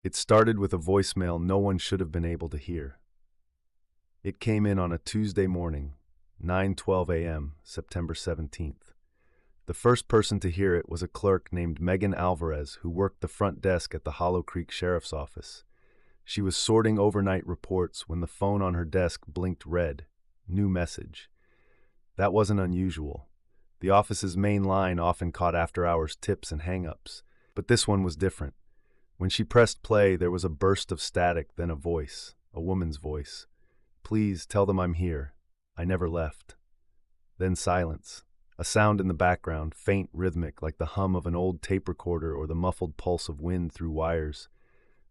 It started with a voicemail no one should have been able to hear. It came in on a Tuesday morning, 9:12 a.m., September 17th. The first person to hear it was a clerk named Megan Alvarez who worked the front desk at the Hollow Creek Sheriff's Office. She was sorting overnight reports when the phone on her desk blinked red. New message. That wasn't unusual. The office's main line often caught after-hours tips and hang-ups, but this one was different. When she pressed play, there was a burst of static, then a voice, a woman's voice. "Please tell them I'm here. I never left." Then silence. A sound in the background, faint, rhythmic, like the hum of an old tape recorder or the muffled pulse of wind through wires.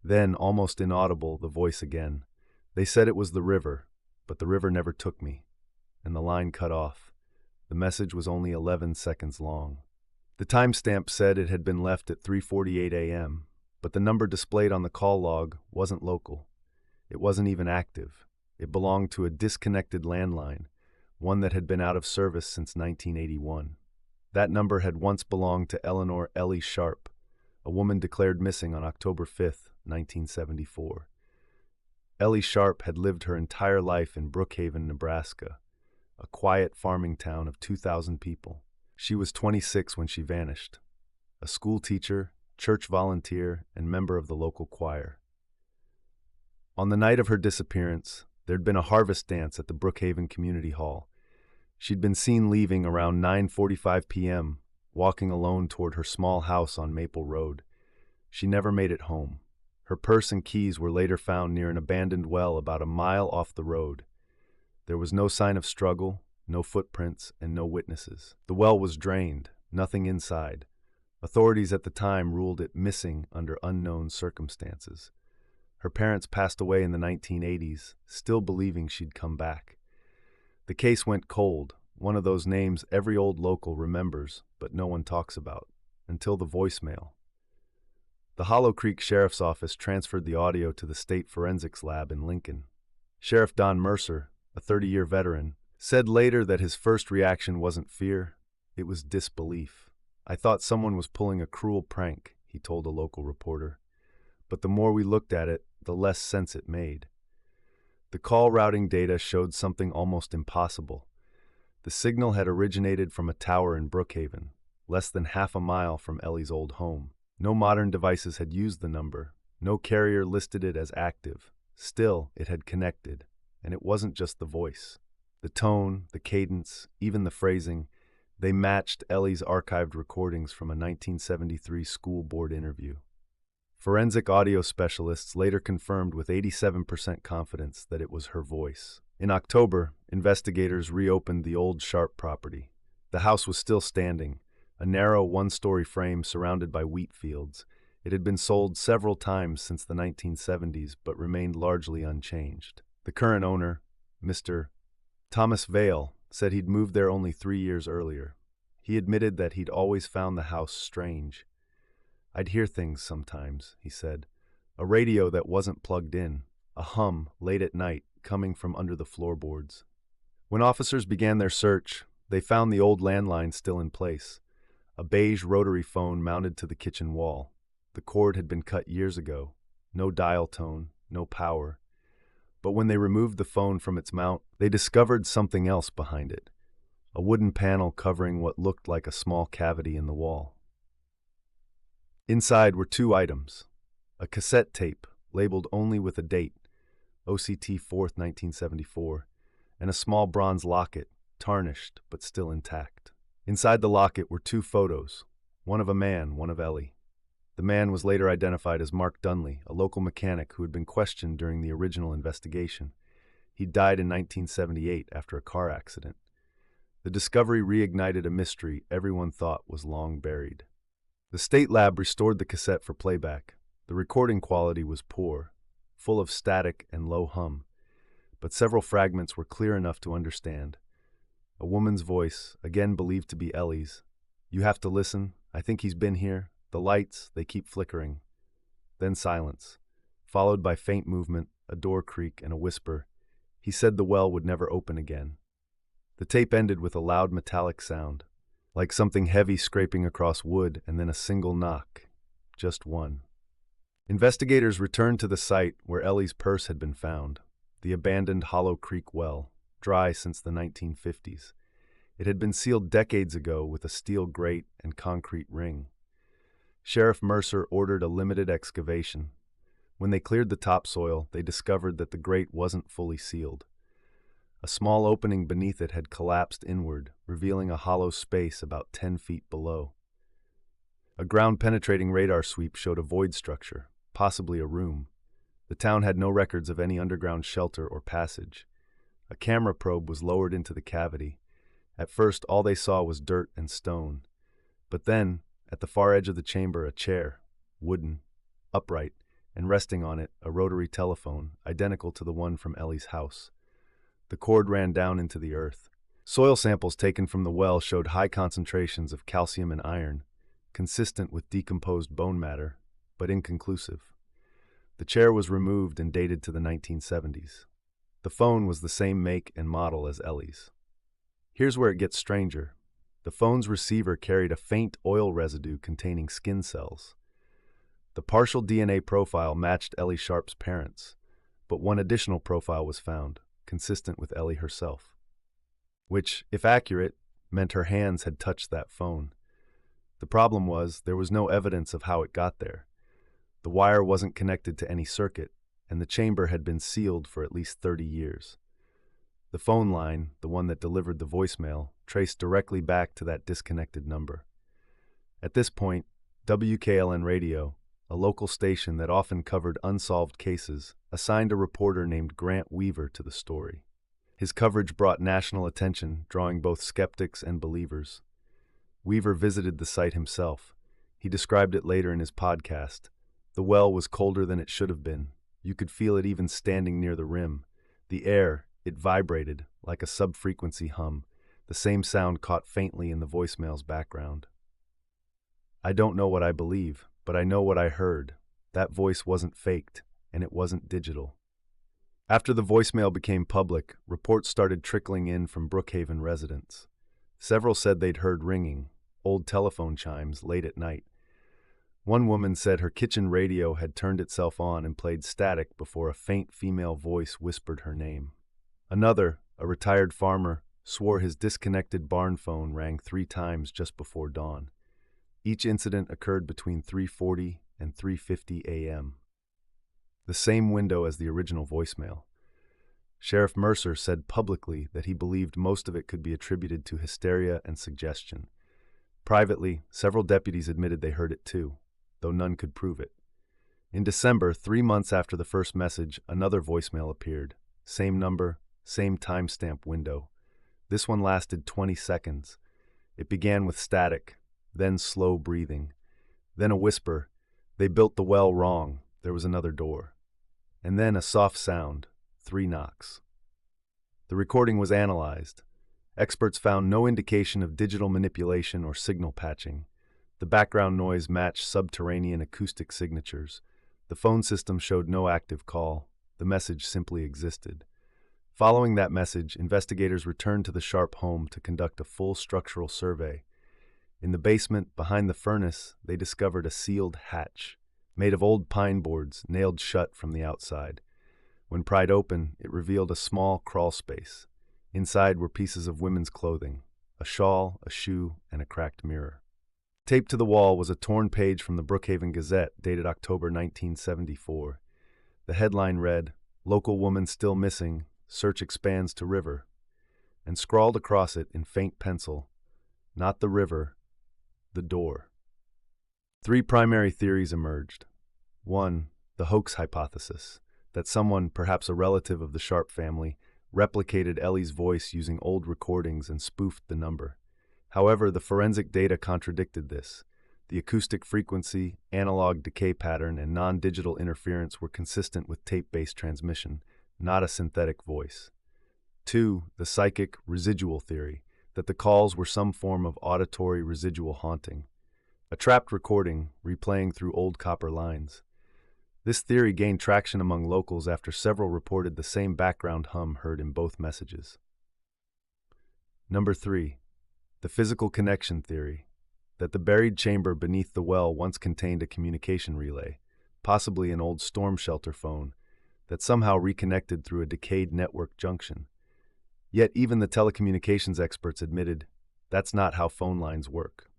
Then, almost inaudible, the voice again. "They said it was the river, but the river never took me." And the line cut off. The message was only 11 seconds long. The timestamp said it had been left at 3:48 a.m., but the number displayed on the call log wasn't local. It wasn't even active. It belonged to a disconnected landline, one that had been out of service since 1981. That number had once belonged to Ellie Sharpe, a woman declared missing on October 5, 1974. Ellie Sharpe had lived her entire life in Brookhaven, Nebraska, a quiet farming town of 2,000 people. She was 26 when she vanished, a school teacher, church volunteer, and member of the local choir. On the night of her disappearance, there'd been a harvest dance at the Brookhaven Community Hall. She'd been seen leaving around 9:45 p.m., walking alone toward her small house on Maple Road. She never made it home. Her purse and keys were later found near an abandoned well about a mile off the road. There was no sign of struggle, no footprints, and no witnesses. The well was drained, nothing inside. Authorities at the time ruled it missing under unknown circumstances. Her parents passed away in the 1980s, still believing she'd come back. The case went cold, one of those names every old local remembers, but no one talks about, until the voicemail. The Hollow Creek Sheriff's Office transferred the audio to the State Forensics Lab in Lincoln. Sheriff Don Mercer, a 30-year veteran, said later that his first reaction wasn't fear, it was disbelief. "I thought someone was pulling a cruel prank," he told a local reporter. But the more we looked at it, the less sense it made. The call routing data showed something almost impossible. The signal had originated from a tower in Brookhaven, less than half a mile from Ellie's old home. No modern devices had used the number. No carrier listed it as active. Still, it had connected, and it wasn't just the voice. The tone, the cadence, even the phrasing, they matched Ellie's archived recordings from a 1973 school board interview. Forensic audio specialists later confirmed with 87% confidence that it was her voice. In October, investigators reopened the old Sharpe property. The house was still standing, a narrow one-story frame surrounded by wheat fields. It had been sold several times since the 1970s, but remained largely unchanged. The current owner, Mr. Thomas Vale, said he'd moved there only 3 years earlier. He admitted that he'd always found the house strange. "I'd hear things sometimes," he said. "A radio that wasn't plugged in, a hum late at night coming from under the floorboards." When officers began their search, they found the old landline still in place, a beige rotary phone mounted to the kitchen wall. The cord had been cut years ago, no dial tone, no power. But when they removed the phone from its mount, they discovered something else behind it, a wooden panel covering what looked like a small cavity in the wall. Inside were two items: a cassette tape labeled only with a date, OCT 4th, 1974, and a small bronze locket, tarnished but still intact. Inside the locket were two photos, one of a man, one of Ellie. The man was later identified as Mark Dunley, a local mechanic who had been questioned during the original investigation. He died in 1978 after a car accident. The discovery reignited a mystery everyone thought was long buried. The state lab restored the cassette for playback. The recording quality was poor, full of static and low hum, but several fragments were clear enough to understand. A woman's voice, again believed to be Ellie's. "You have to listen. I think he's been here. The lights, they keep flickering." Then silence, followed by faint movement, a door creak, and a whisper. He said the well would never open again. The tape ended with a loud metallic sound, like something heavy scraping across wood, and then a single knock. Just one. Investigators returned to the site where Ellie's purse had been found, the abandoned Hollow Creek well, dry since the 1950s. It had been sealed decades ago with a steel grate and concrete ring. Sheriff Mercer ordered a limited excavation. When they cleared the topsoil, they discovered that the grate wasn't fully sealed. A small opening beneath it had collapsed inward, revealing a hollow space about 10 feet below. A ground-penetrating radar sweep showed a void structure, possibly a room. The town had no records of any underground shelter or passage. A camera probe was lowered into the cavity. At first, all they saw was dirt and stone. But then, at the far edge of the chamber, a chair, wooden, upright, and resting on it, a rotary telephone, identical to the one from Ellie's house. The cord ran down into the earth. Soil samples taken from the well showed high concentrations of calcium and iron, consistent with decomposed bone matter, but inconclusive. The chair was removed and dated to the 1970s. The phone was the same make and model as Ellie's. Here's where it gets stranger. The phone's receiver carried a faint oil residue containing skin cells. The partial DNA profile matched Ellie Sharpe's parents, but one additional profile was found, consistent with Ellie herself, which, if accurate, meant her hands had touched that phone. The problem was there was no evidence of how it got there. The wire wasn't connected to any circuit, and the chamber had been sealed for at least 30 years. The phone line, the one that delivered the voicemail, traced directly back to that disconnected number. At this point, WKLN Radio, a local station that often covered unsolved cases, assigned a reporter named Grant Weaver to the story. His coverage brought national attention, drawing both skeptics and believers. Weaver visited the site himself. He described it later in his podcast. The well was colder than it should have been. You could feel it even standing near the rim. The air, it vibrated, like a sub-frequency hum, the same sound caught faintly in the voicemail's background. I don't know what I believe, but I know what I heard. That voice wasn't faked, and it wasn't digital. After the voicemail became public, reports started trickling in from Brookhaven residents. Several said they'd heard ringing, old telephone chimes, late at night. One woman said her kitchen radio had turned itself on and played static before a faint female voice whispered her name. Another, a retired farmer, swore his disconnected barn phone rang 3 times just before dawn. Each incident occurred between 3:40 and 3:50 a.m. The same window as the original voicemail. Sheriff Mercer said publicly that he believed most of it could be attributed to hysteria and suggestion. Privately, several deputies admitted they heard it too, though none could prove it. In December, 3 months after the first message, another voicemail appeared. Same number, same timestamp window. This one lasted 20 seconds. It began with static, then slow breathing, then a whisper. They built the well wrong. There was another door. And then a soft sound, 3 knocks. The recording was analyzed. Experts found no indication of digital manipulation or signal patching. The background noise matched subterranean acoustic signatures. The phone system showed no active call. The message simply existed. Following that message, investigators returned to the Sharpe home to conduct a full structural survey. In the basement, behind the furnace, they discovered a sealed hatch, made of old pine boards nailed shut from the outside. When pried open, it revealed a small crawl space. Inside were pieces of women's clothing, a shawl, a shoe, and a cracked mirror. Taped to the wall was a torn page from the Brookhaven Gazette dated October 1974. The headline read, "Local woman still missing, search expands to river," and scrawled across it in faint pencil, "Not the river, the door." 3 primary theories emerged. 1. The hoax hypothesis, that someone, perhaps a relative of the Sharpe family, replicated Ellie's voice using old recordings and spoofed the number. However, the forensic data contradicted this. The acoustic frequency, analog decay pattern, and non-digital interference were consistent with tape-based transmission, not a synthetic voice. 2. The psychic residual theory, that the calls were some form of auditory residual haunting, a trapped recording replaying through old copper lines. This theory gained traction among locals after several reported the same background hum heard in both messages. Number 3. The physical connection theory, that the buried chamber beneath the well once contained a communication relay, possibly an old storm shelter phone, that somehow reconnected through a decayed network junction. Yet even the telecommunications experts admitted that's not how phone lines work.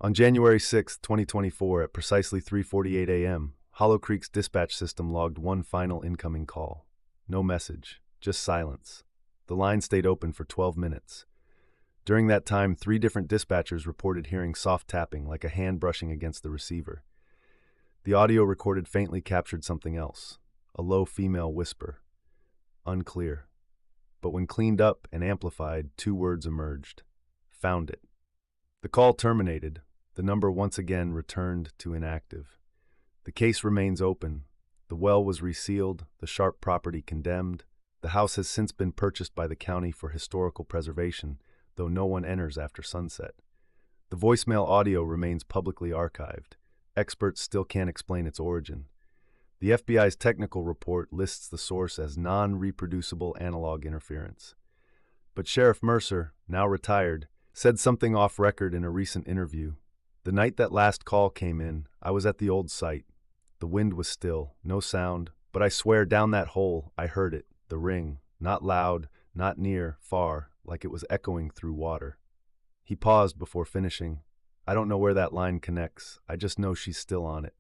On January 6, 2024, at precisely 3:48 a.m., Hollow Creek's dispatch system logged one final incoming call. No message, just silence. The line stayed open for 12 minutes. During that time, 3 different dispatchers reported hearing soft tapping like a hand brushing against the receiver. The audio recorded faintly captured something else, a low female whisper. Unclear. But when cleaned up and amplified, 2 words emerged. Found it. The call terminated. The number once again returned to inactive. The case remains open. The well was resealed, the Sharpe property condemned. The house has since been purchased by the county for historical preservation, though no one enters after sunset. The voicemail audio remains publicly archived. Experts still can't explain its origin. The FBI's technical report lists the source as non-reproducible analog interference. But Sheriff Mercer, now retired, said something off record in a recent interview. The night that last call came in, I was at the old site. The wind was still, no sound, but I swear down that hole I heard it, the ring, not loud, not near, far, like it was echoing through water. He paused before finishing. I don't know where that line connects, I just know she's still on it.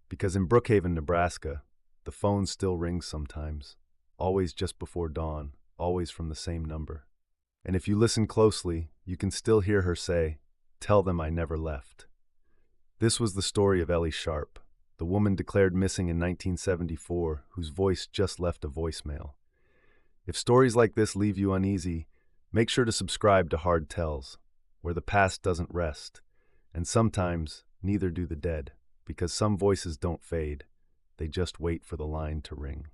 Because in Brookhaven, Nebraska, the phone still rings sometimes, always just before dawn, always from the same number. And if you listen closely, you can still hear her say, "Tell them I never left." This was the story of Ellie Sharpe, the woman declared missing in 1974, whose voice just left a voicemail. If stories like this leave you uneasy, make sure to subscribe to Hard Tells, where the past doesn't rest, and sometimes neither do the dead, because some voices don't fade, they just wait for the line to ring.